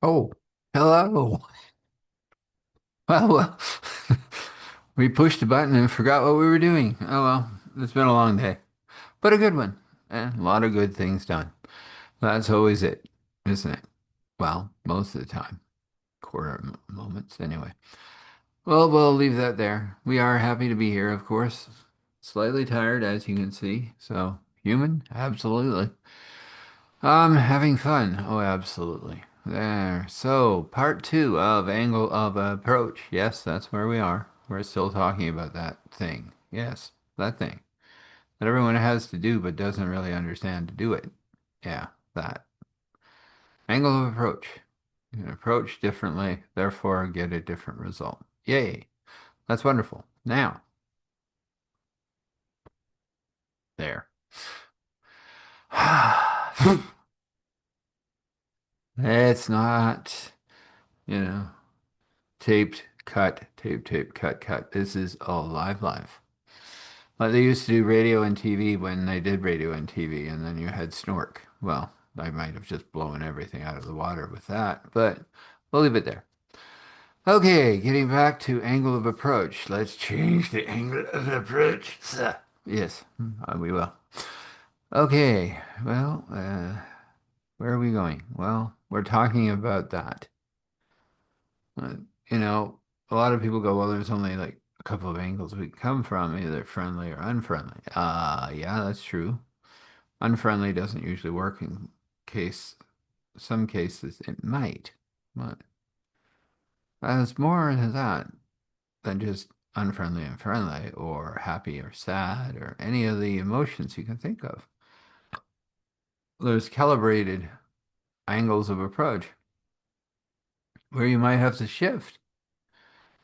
Oh, hello. Well, we pushed the button and forgot what we were doing. Oh well, it's been a long day, but a good one. And a lot of good things done. That's always it, isn't it? Well, most of the time. Quarter moments, anyway. Well, we'll leave that there. We are happy to be here, of course. Slightly tired, as you can see. So, human? Absolutely. Having fun. Oh, absolutely. There. So, part two of Angle of Approach. Yes, that's where we are. We're still talking about that thing. Yes, that thing that everyone has to do but doesn't really understand to do it. Yeah, that. Angle of approach. You can approach differently, therefore get a different result. Yay. That's wonderful. Now, there. It's not, you know. Taped, cut, tape, cut, cut. This is all live. Like they used to do radio and TV when they did radio and TV, and then you had Snork. Well, I might have just blown everything out of the water with that, but we'll leave it there. Okay, getting back to angle of approach. Let's change the angle of approach. Yes, we will. Okay, well, where are we going? Well, we're talking about that. Uh, you know, a lot of people go, well, there's only like a couple of angles we can come from, either friendly or unfriendly. Yeah, that's true. Unfriendly doesn't usually work in case some cases it might, but there's more to that than just unfriendly and friendly or happy or sad or any of the emotions you can think of. There's calibrated angles of approach where you might have to shift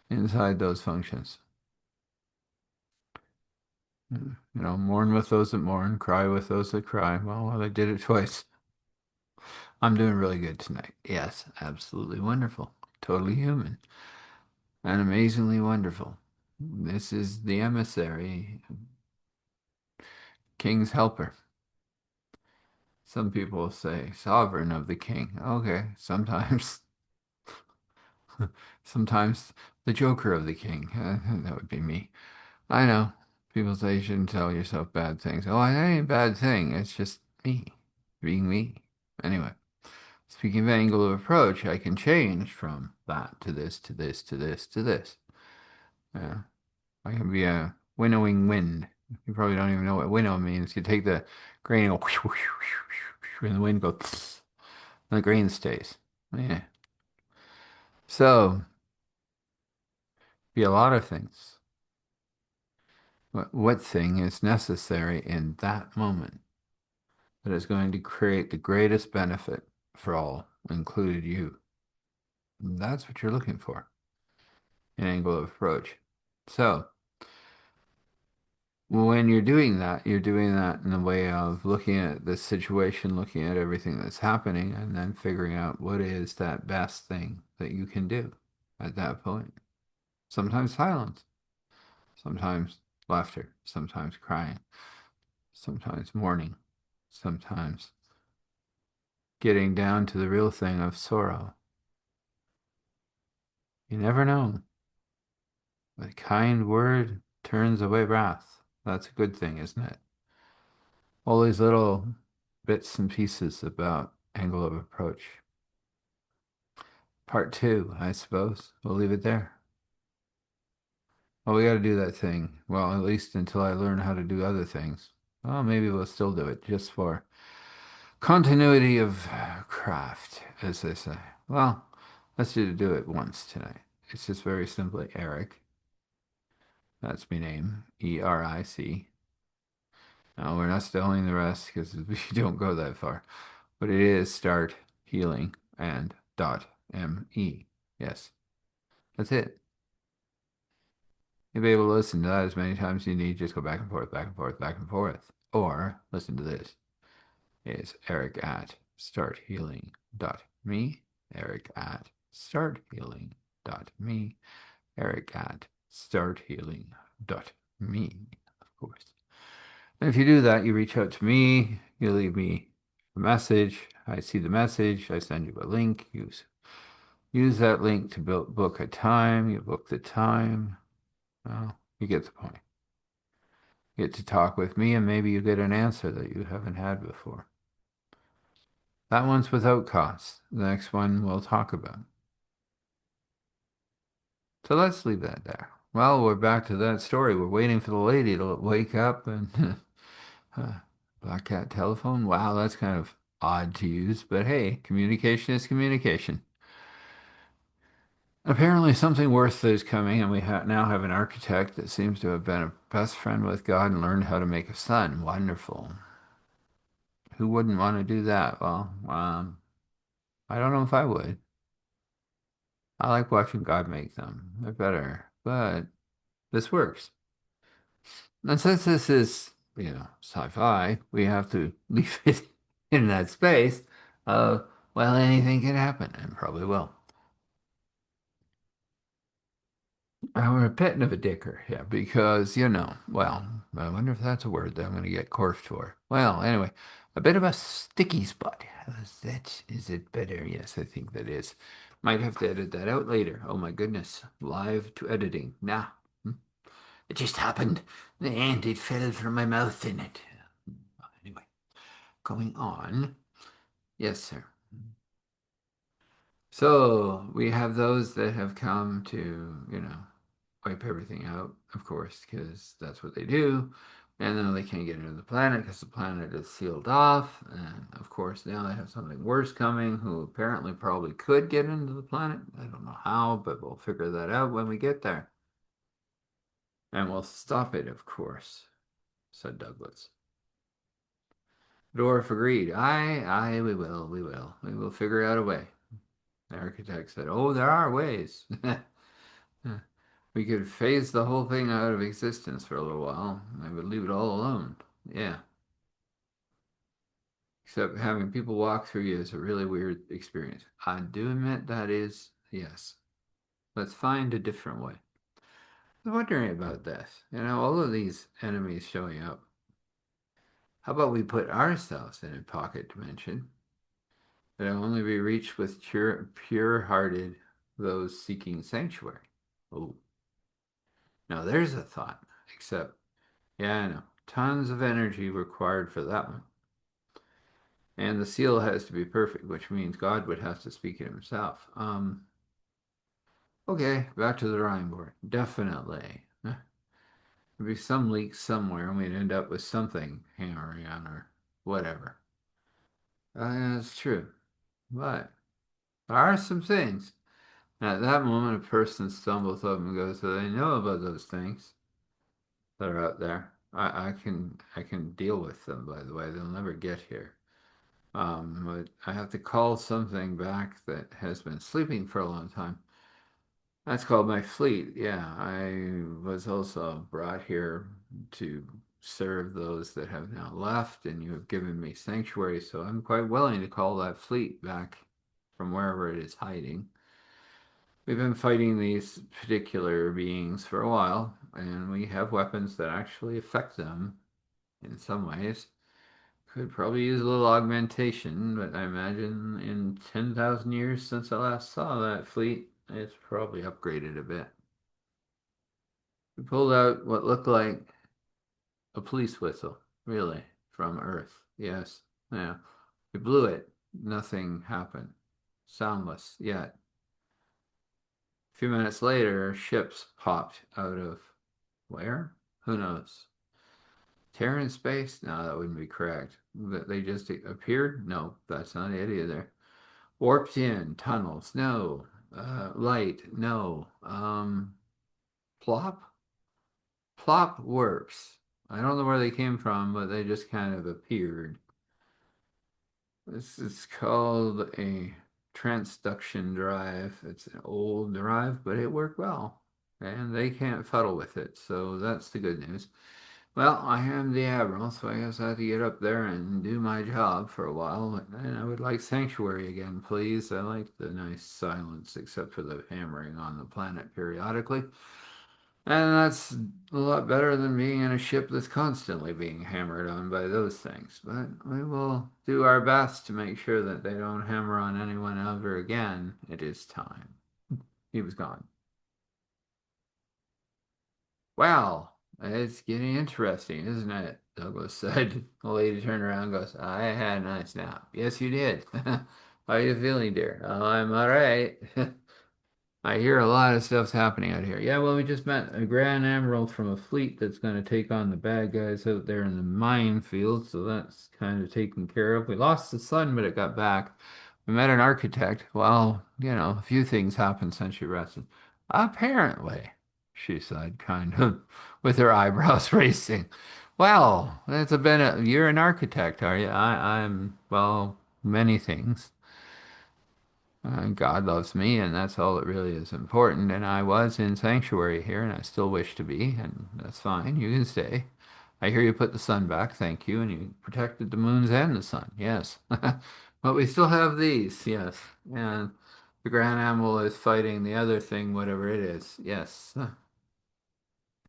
inside those functions. Mourn with those that mourn, cry with those that cry. Well, I did it twice. I'm doing really good tonight. Yes, absolutely wonderful. Totally human and amazingly wonderful. This is the emissary, king's helper. Some people say sovereign of the king. Okay, sometimes, sometimes the joker of the king. That would be me. I know. People say you shouldn't tell yourself bad things. Oh, that ain't a bad thing. It's just me being me. Anyway. Speaking of angle of approach, I can change from that to this, to this, to this, to this. Yeah. I can be a winnowing wind. You probably don't even know what winnow means. You take the grain and go, and the wind goes, and the grain stays. Yeah. So, be a lot of things. What thing is necessary in that moment that is going to create the greatest benefit for all, included you? That's what you're looking for in angle of approach. So, when you're doing that in a way of looking at the situation, looking at everything that's happening, and then figuring out what is that best thing that you can do at that point. Sometimes silence, sometimes laughter, sometimes crying, sometimes mourning, sometimes getting down to the real thing of sorrow. You never know. A kind word turns away wrath. That's a good thing, isn't it? All these little bits and pieces about angle of approach. Part two, I suppose. We'll leave it there. Well, we got to do that thing. Well, at least until I learn how to do other things. Well, maybe we'll still do it just for continuity of craft, as they say. Well, let's do it once tonight. It's just very simply Eric. That's my name, Eric. Now, we're not spelling the rest because we don't go that far. But it is start healing and dot me. Yes, that's it. You'll be able to listen to that as many times as you need. Just go back and forth, back and forth, back and forth. Or listen to this. It's Eric at starthealing.me. Eric at starthealing.me. Eric at starthealing.me, of course. And if you do that, you reach out to me, you leave me a message. I see the message, I send you a link. You Use that link to book a time. You book the time. Well, you get the point. You get to talk with me, and maybe you get an answer that you haven't had before. That one's without cost. The next one we'll talk about. So let's leave that there. Well, we're back to that story. We're waiting for the lady to wake up and uh, black cat telephone. Wow, that's kind of odd to use, but hey, communication is communication. Apparently, something worse is coming, and we now have an architect that seems to have been a best friend with God and learned how to make a sun. Wonderful. Who wouldn't want to do that? Well, I don't know if I would. I like watching God make them. They're better, but this works. And since this is, sci-fi, we have to leave it in that space. Uh, well, anything can happen, and probably will. We're a pit of a dicker, yeah, because, well, I wonder if that's a word that I'm going to get corked for. Well, anyway, a bit of a sticky spot. Is it better? Yes, I think that is. Might have to edit that out later. Oh my goodness. Live to editing. Nah. Hmm. It just happened, and it fell from my mouth in it. Anyway, going on. Yes, sir. So we have those that have come to, wipe everything out, of course, because that's what they do. And then they can't get into the planet because the planet is sealed off. And of course, now they have something worse coming who apparently probably could get into the planet. I don't know how, but we'll figure that out when we get there. And we'll stop it, of course, said Douglas. Dorf agreed. We will, we will. We will figure out a way. The architect said, oh, there are ways. We could phase the whole thing out of existence for a little while. I would leave it all alone. Yeah. Except having people walk through you is a really weird experience. I do admit that is, yes. Let's find a different way. I was wondering about this. All of these enemies showing up. How about we put ourselves in a pocket dimension that'll only be reached with pure-hearted those seeking sanctuary? Oh, now there's a thought. Except, yeah, I know. Tons of energy required for that one. And the seal has to be perfect, which means God would have to speak it himself. Okay, back to the drawing board. Definitely. There'd be some leak somewhere, and we'd end up with something hammering on or whatever. That's true. But there are some things. At that moment, a person stumbles up and goes, so they know about those things that are out there. I can deal with them, by the way. They'll never get here. But I have to call something back that has been sleeping for a long time. That's called my fleet. Yeah, I was also brought here to serve those that have now left, and you have given me sanctuary, so I'm quite willing to call that fleet back from wherever it is hiding. We've been fighting these particular beings for a while, and we have weapons that actually affect them in some ways. Could probably use a little augmentation, but I imagine in 10,000 years since I last saw that fleet, it's probably upgraded a bit. We pulled out what looked like a police whistle, really, from Earth. Yes, yeah. We blew it. Nothing happened. Soundless yet. A few minutes later, ships popped out of where? Who knows? Terran space? No, that wouldn't be correct. They just appeared? No, that's not it either. Warped in, tunnels, no. Light, no. Plop? Plop works. I don't know where they came from, but they just kind of appeared. This is called a transduction drive. It's an old drive, but it worked well. And they can't fuddle with it, so that's the good news. Well, I am the Admiral, so I guess I have to get up there and do my job for a while. And I would like Sanctuary again, please. I like the nice silence, except for the hammering on the planet periodically. And that's a lot better than being in a ship that's constantly being hammered on by those things. But we will do our best to make sure that they don't hammer on anyone ever again. It is time. He was gone. Well, it's getting interesting, isn't it? Douglas said. The lady turned around and goes, I had a nice nap. Yes, you did. How are you feeling, dear? Oh, I'm all right. I hear a lot of stuff's happening out here. Yeah, well, we just met a Grand Admiral from a fleet that's going to take on the bad guys out there in the minefield, so that's kind of taken care of. We lost the sun, but it got back. We met an architect. Well, a few things happened since she rested. Apparently, she said, kind of with her eyebrows raising. Well, you're an architect, are you? Well, many things. God loves me, and that's all that really is important. And I was in sanctuary here, and I still wish to be, and that's fine. You can stay. I hear you put the sun back, thank you, and you protected the moons and the sun, yes. But we still have these, yes. And the Grand Animal is fighting the other thing, whatever it is, yes.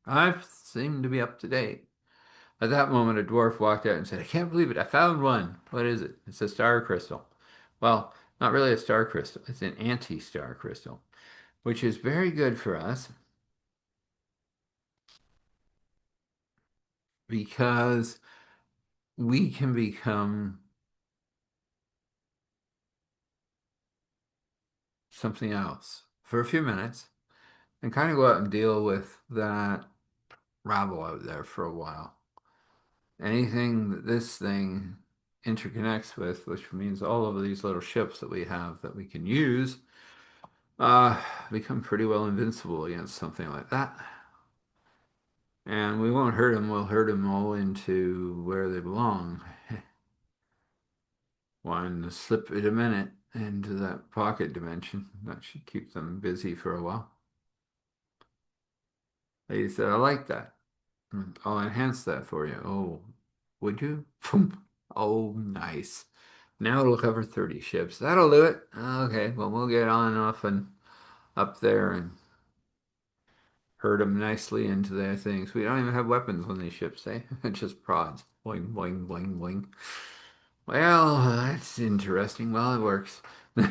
I seem to be up to date. At that moment, a dwarf walked out and said, I can't believe it. I found one. What is it? It's a star crystal. Well, not really a star crystal. It's an anti-star crystal, which is very good for us because we can become something else for a few minutes and kind of go out and deal with that rabble out there for a while. Anything that this thing interconnects with, which means all of these little ships that we have that we can use, uh, become pretty well invincible against something like that. And we won't hurt them, we'll hurt them all into where they belong. One slip it a minute into that pocket dimension. That should keep them busy for a while. He said, I like that. I'll enhance that for you. Oh, would you? Oh, nice. Now it'll cover 30 ships. That'll do it. Okay, well, we'll get on off and up there and herd them nicely into their things. We don't even have weapons on these ships, eh? Just prods. Boing, boing, boing, boing. Well, that's interesting. Well, it works. I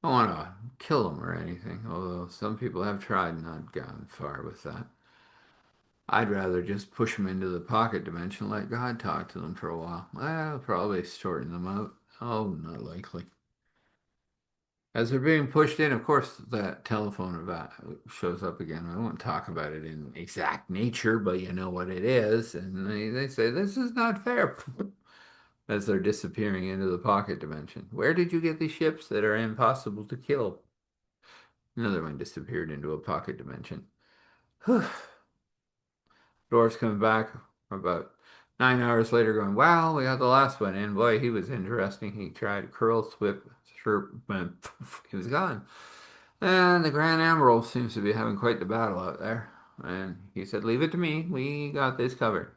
don't want to kill them or anything, although some people have tried and not gone far with that. I'd rather just push them into the pocket dimension, let God talk to them for a while. Well, probably shorten them out. Oh, not likely. As they're being pushed in, of course, that telephone shows up again. I won't talk about it in exact nature, but you know what it is. And they say, this is not fair. As they're disappearing into the pocket dimension. Where did you get these ships that are impossible to kill? Another one disappeared into a pocket dimension. Dwarf's coming back about 9 hours later going, wow, we got the last one in. Boy, he was interesting. He tried curl, swip, chirp, and poof, he was gone. And the Grand Admiral seems to be having quite the battle out there. And he said, leave it to me. We got this covered.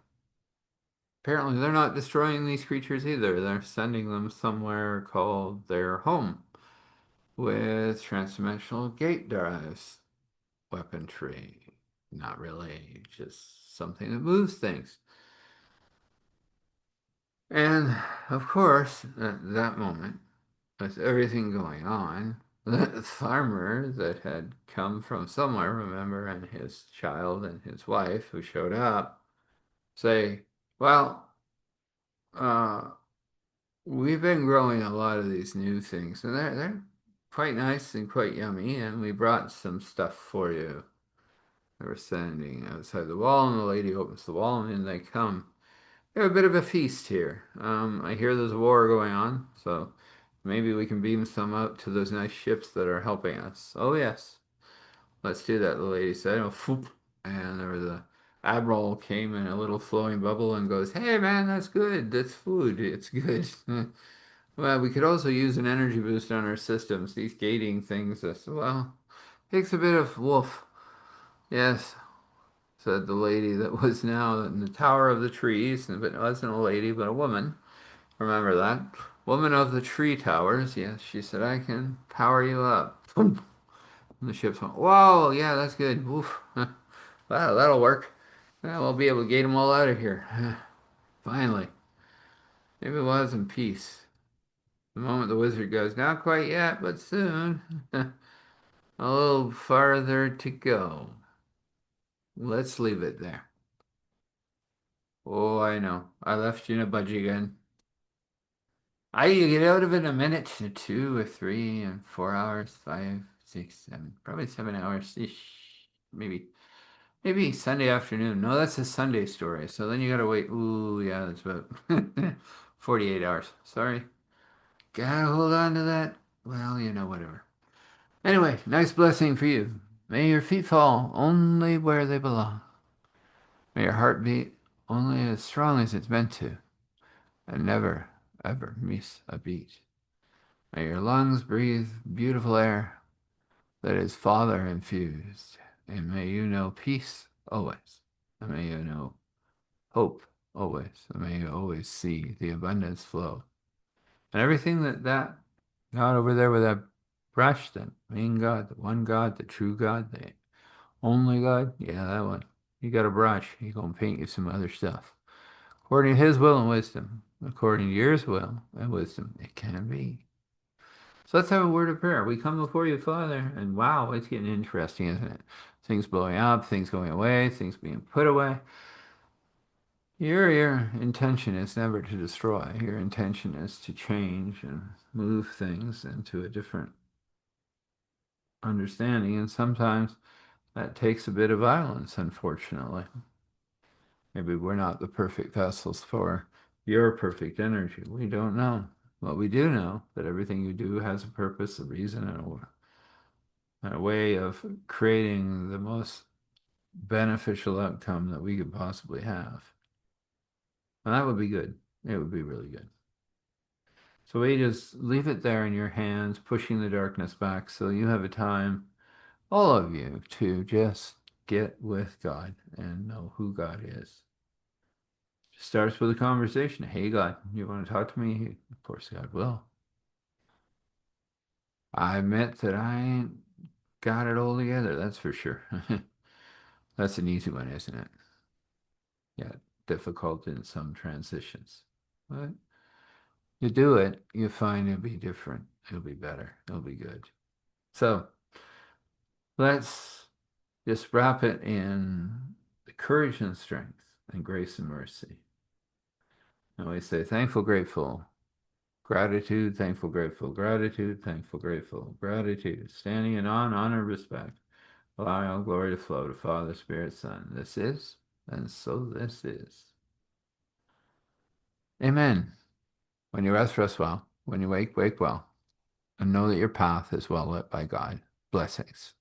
Apparently, they're not destroying these creatures either. They're sending them somewhere called their home with transdimensional gate drives, weaponry. Not really, just something that moves things. And of course, at that moment, with everything going on, the farmer that had come from somewhere, remember, and his child and his wife who showed up, say, well, uh, we've been growing a lot of these new things, and they're quite nice and quite yummy, and we brought some stuff for you. They were standing outside the wall, and the lady opens the wall, and in they come. We have a bit of a feast here. I hear there's a war going on, so maybe we can beam some out to those nice ships that are helping us. Oh, yes. Let's do that, the lady said. Oh, phoop. And there was a admiral came in a little flowing bubble and goes, hey, man, that's good. That's food. It's good. Well, we could also use an energy boost on our systems. These gating things, well, takes a bit of woof. Yes, said the lady that was now in the Tower of the Trees, but it wasn't a lady, but a woman. Remember that? Woman of the Tree Towers. Yes, she said, I can power you up. Boom. And the ships went, whoa, yeah, that's good. Woof. Wow, that'll work. Well, we'll be able to get them all out of here. Finally. Maybe we'll have some peace. The moment the wizard goes, not quite yet, but soon. A little farther to go. Let's leave it there. Oh, I know. I left you in a budgie again. You get out of it in a minute to 2 or 3 and 4 hours, 5, 6, 7, probably 7 hours. Eesh. Maybe, maybe Sunday afternoon. No, that's a Sunday story. So then you gotta wait. Ooh, yeah, that's about 48 hours. Sorry. Gotta hold on to that. Well, whatever. Anyway, nice blessing for you. May your feet fall only where they belong. May your heart beat only as strong as it's meant to, and never, ever miss a beat. May your lungs breathe beautiful air that is Father infused, and may you know peace always, and may you know hope always, and may you always see the abundance flow. And everything that God over there with that brush, that main God, the one God, the true God, the only God, yeah, that one. You got a brush, he gonna paint you some other stuff. According to his will and wisdom, according to yours will and wisdom, it can be. So let's have a word of prayer. We come before you, Father, and wow, it's getting interesting, isn't it? Things blowing up, things going away, things being put away. Your intention is never to destroy. Your intention is to change and move things into a different understanding. And sometimes that takes a bit of violence, unfortunately. Maybe we're not the perfect vessels for your perfect energy. We don't know. But we do know that everything you do has a purpose, a reason, and a way of creating the most beneficial outcome that we could possibly have. And that would be good. It would be really good. So we just leave it there in your hands, pushing the darkness back so you have a time, all of you, to just get with God and know who God is. Starts with a conversation. Hey, God, you want to talk to me? Of course, God will. I admit that I ain't got it all together, that's for sure. That's an easy one, isn't it? Yeah, difficult in some transitions. But you do it, you find it'll be different. It'll be better. It'll be good. So let's just wrap it in the courage and strength and grace and mercy. And we say thankful, grateful, gratitude, thankful, grateful, gratitude, thankful, grateful, gratitude. Standing in awe, honor, respect. Allowing all glory to flow to Father, Spirit, Son. This is, and so this is. Amen. When you rest, rest well. When you wake, wake well. And know that your path is well lit by God. Blessings.